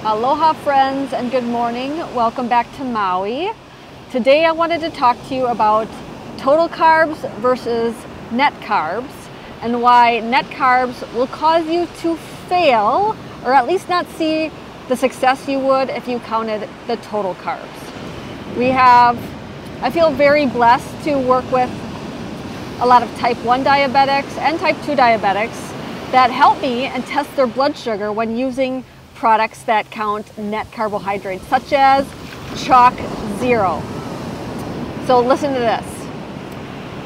Aloha friends and good morning. Welcome back to Maui. Today I wanted to talk to you about total carbs versus net carbs and why net carbs will cause you to fail or at least not see the success you would if you counted the total carbs. I feel very blessed to work with a lot of type 1 diabetics and type 2 diabetics that help me and test their blood sugar when using products that count net carbohydrates, such as Chalk Zero. So listen to this.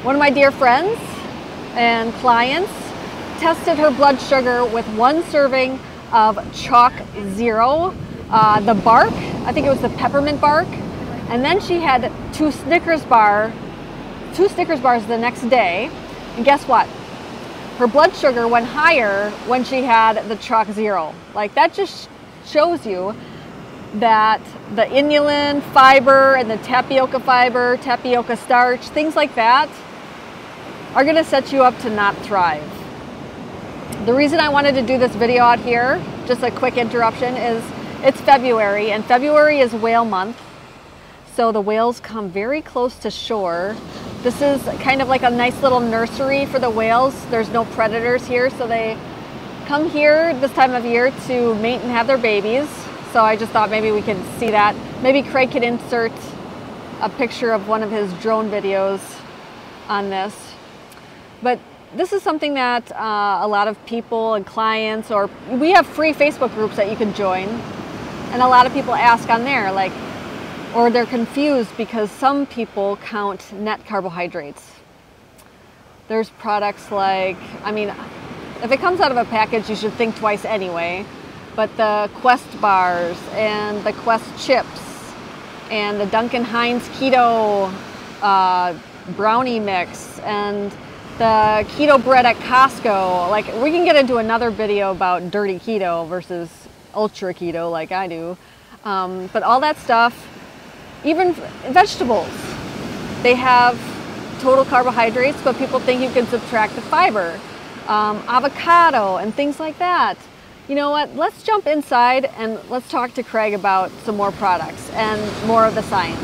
One of my dear friends and clients tested her blood sugar with one serving of Chalk Zero, the bark, I think it was the peppermint bark, and then she had two Snickers bars the next day, and guess what? Her blood sugar went higher when she had the Chalk Zero. Like, that just shows you that the inulin, fiber, and the tapioca fiber, tapioca starch, things like that are gonna set you up to not thrive. The reason I wanted to do this video out here, just a quick interruption, is it's February, and February is whale month. So the whales come very close to shore. This is kind of like a nice little nursery for the whales. There's no predators here, so they come here this time of year to mate and have their babies. So I just thought maybe we could see that. Maybe Craig could insert a picture of one of his drone videos on this. But this is something that a lot of people and clients, or we have free Facebook groups that you can join. And a lot of people ask on there, like, or they're confused because some people count net carbohydrates. There's products like, I mean, if it comes out of a package, you should think twice anyway, but the Quest bars and the Quest chips and the Duncan Hines Keto brownie mix and the keto bread at Costco. Like, we can get into another video about dirty keto versus ultra keto like I do. But all that stuff, even vegetables, they have total carbohydrates, but people think you can subtract the fiber. Avocado and things like that. You know what? Let's jump inside and let's talk to Craig about some more products and more of the science.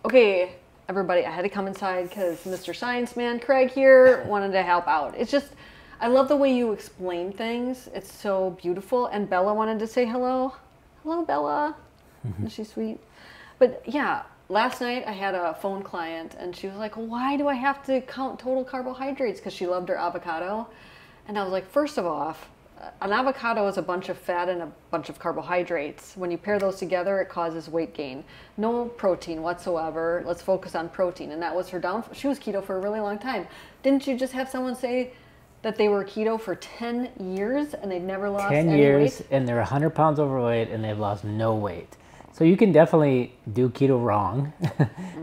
Okay, everybody, I had to come inside because Mr. Science Man Craig here wanted to help out. It's just, I love the way you explain things. It's so beautiful. And Bella wanted to say hello. Hello, Bella. Is she sweet? But yeah, last night I had a phone client and she was like, why do I have to count total carbohydrates? Because she loved her avocado. And I was like, first of all, an avocado is a bunch of fat and a bunch of carbohydrates. When you pair those together, it causes weight gain. No protein whatsoever. Let's focus on protein. And that was her downfall. She was keto for a really long time. Didn't you just have someone say that they were keto for 10 years and they'd never lost any weight? 10 years and they're 100 pounds overweight and they've lost no weight. So you can definitely do keto wrong,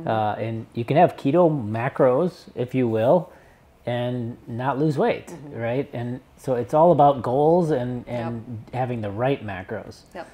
and you can have keto macros, if you will, and not lose weight, right? And so it's all about goals and having the right macros. Yep.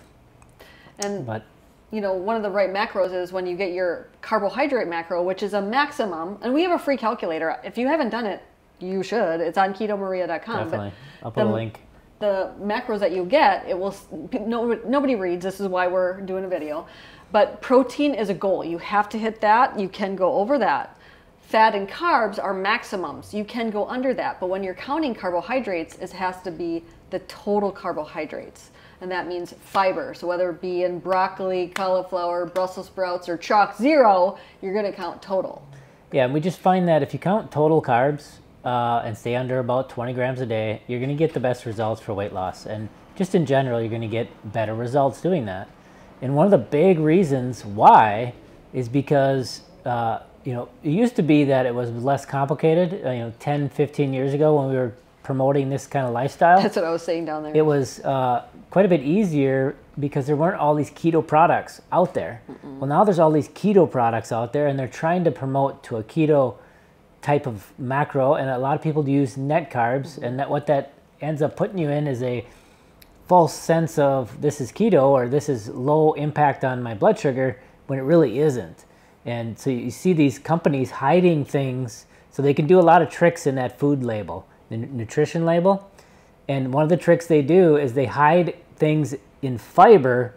And you know, one of the right macros is when you get your carbohydrate macro, which is a maximum, and we have a free calculator. If you haven't done it, you should. It's on ketomaria.com. Definitely. I'll put a link. The macros that you get, it will, nobody reads, this is why we're doing a video, but protein is a goal. You have to hit that. You can go over that. Fat and carbs are maximums. You can go under that, but when you're counting carbohydrates, it has to be the total carbohydrates, and that means fiber. So whether it be in broccoli, cauliflower, Brussels sprouts, or Chalk Zero, you're going to count total. Yeah, and we just find that if you count total carbs, and stay under about 20 grams a day, you're going to get the best results for weight loss. And just in general, you're going to get better results doing that. And one of the big reasons why is because, you know, it used to be that it was less complicated, you know, 10, 15 years ago when we were promoting this kind of lifestyle. That's what I was saying down there. It was quite a bit easier because there weren't all these keto products out there. Well, now there's all these keto products out there and they're trying to promote to a keto type of macro, and a lot of people use net carbs, and that what that ends up putting you in is a false sense of this is keto or this is low impact on my blood sugar when it really isn't. And so you see these companies hiding things so they can do a lot of tricks in that food label, the nutrition label. And one of the tricks they do is they hide things in fiber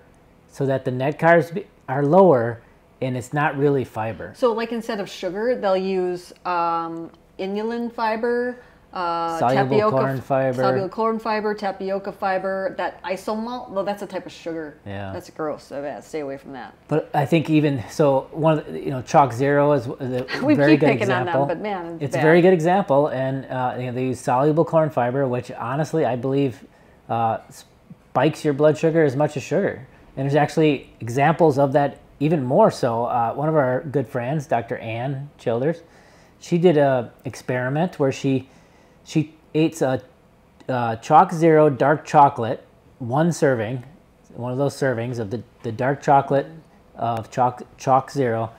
so that the net carbs are lower, and it's not really fiber. So like instead of sugar, they'll use inulin fiber, soluble corn fiber. Soluble corn fiber, tapioca fiber, that isomalt, well, that's a type of sugar. Yeah. That's gross. So stay away from that. But I think even, so one of the, Chalk Zero is a very good example. On them, but man, it's a very good example, and they use soluble corn fiber, which honestly I believe spikes your blood sugar as much as sugar. And there's actually examples of that even more so. One of our good friends, Dr. Ann Childers, she did a experiment where she ate Chalk Zero dark chocolate, one serving, one of those servings of the dark chocolate of Chalk Zero,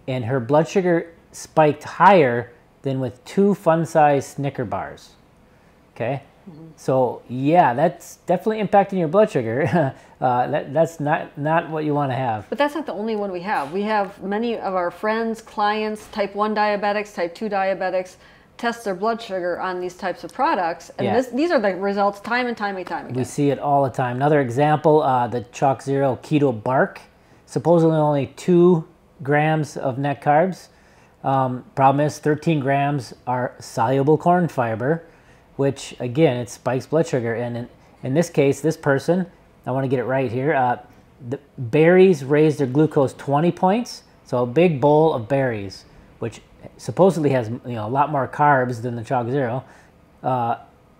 and her blood sugar spiked higher than with 2 fun-size Snicker bars. Okay? So yeah, that's definitely impacting your blood sugar. That's not what you want to have. But that's not the only one we have. We have many of our friends, clients, type 1 diabetics, type 2 diabetics, test their blood sugar on these types of products. And these are the results time and time again. We see it all the time. Another example, the Chalk Zero Keto Bark, supposedly only 2 grams of net carbs. Problem is 13 grams are soluble corn fiber, which again, it spikes blood sugar. And in this case, this person, I want to get it right here, the berries raised their glucose 20 points. So a big bowl of berries, which supposedly has a lot more carbs than the Chalk Zero,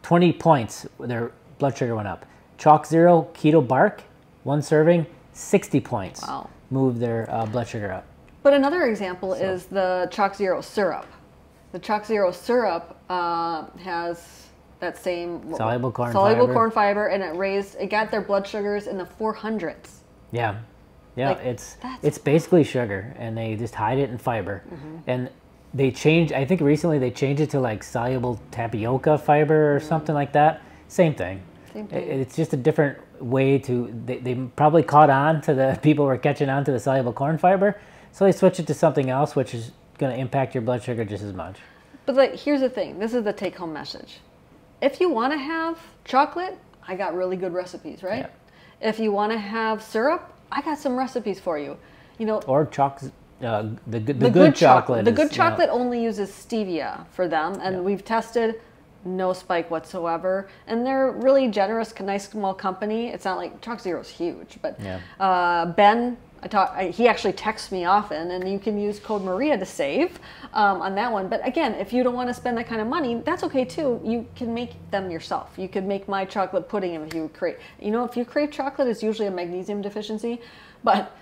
20 points, their blood sugar went up. Chalk Zero Keto Bark, one serving, 60 points. Wow. Moved their blood sugar up. But another example is the Chalk Zero syrup. The Chalk Zero syrup has that same soluble corn fiber, and it got their blood sugars in the 400s. Yeah, like, it's basically sugar, and they just hide it in fiber. And they changed, I think recently they changed it to like soluble tapioca fiber or something like that. Same thing. It's just a different way to, they probably caught on to the, people were catching on to the soluble corn fiber, so they switched it to something else, which is going to impact your blood sugar just as much. But here's the thing, this is the take-home message. If you want to have chocolate, I got really good recipes, right? Yeah. If you want to have syrup, I got some recipes for you. Or the good chocolate. The good chocolate only uses stevia for them, and we've tested, no spike whatsoever. And they're really generous, nice small company. It's not like Chalk Zero's huge, but Ben, he actually texts me often, and you can use code Maria to save on that one. But again, if you don't want to spend that kind of money, that's okay too. You can make them yourself. You could make my chocolate pudding if you crave. If you crave chocolate, it's usually a magnesium deficiency, but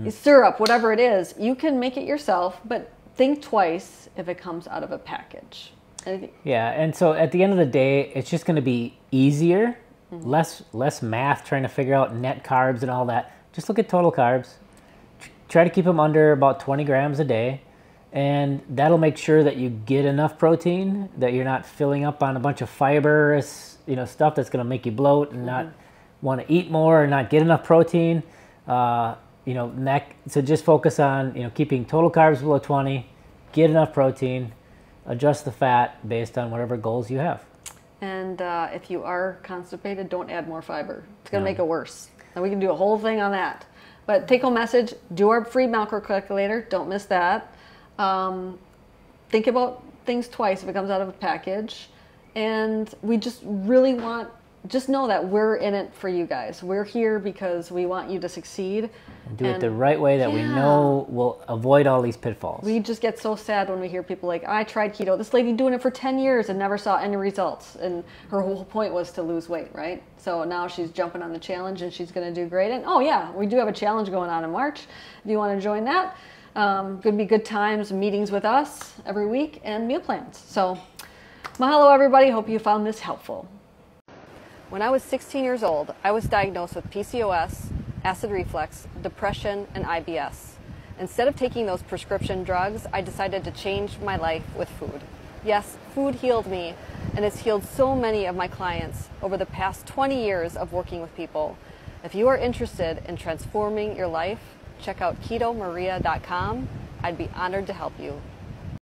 syrup, whatever it is, you can make it yourself. But think twice if it comes out of a package. Yeah, and so at the end of the day, it's just going to be easier, less math trying to figure out net carbs and all that. Just look at total carbs. Try to keep them under about 20 grams a day, and that'll make sure that you get enough protein, that you're not filling up on a bunch of fibrous, stuff that's going to make you bloat and not want to eat more and not get enough protein. So just focus on keeping total carbs below 20, get enough protein, adjust the fat based on whatever goals you have. And if you are constipated, don't add more fiber. It's going to make it worse. And we can do a whole thing on that. But take home message, do our free macro calculator. Don't miss that. Think about things twice if it comes out of a package. And we just really just know that we're in it for you guys. We're here because we want you to succeed. And do it the right way that we know will avoid all these pitfalls. We just get so sad when we hear people like, I tried keto. This lady doing it for 10 years and never saw any results. And her whole point was to lose weight, right? So now she's jumping on the challenge and she's going to do great. And oh yeah, we do have a challenge going on in March. If you want to join that, going to be good times, meetings with us every week, and meal plans. So mahalo everybody. Hope you found this helpful. When I was 16 years old, I was diagnosed with PCOS, acid reflux, depression, and IBS. Instead of taking those prescription drugs, I decided to change my life with food. Yes, food healed me, and it's healed so many of my clients over the past 20 years of working with people. If you are interested in transforming your life, check out KetoMaria.com. I'd be honored to help you.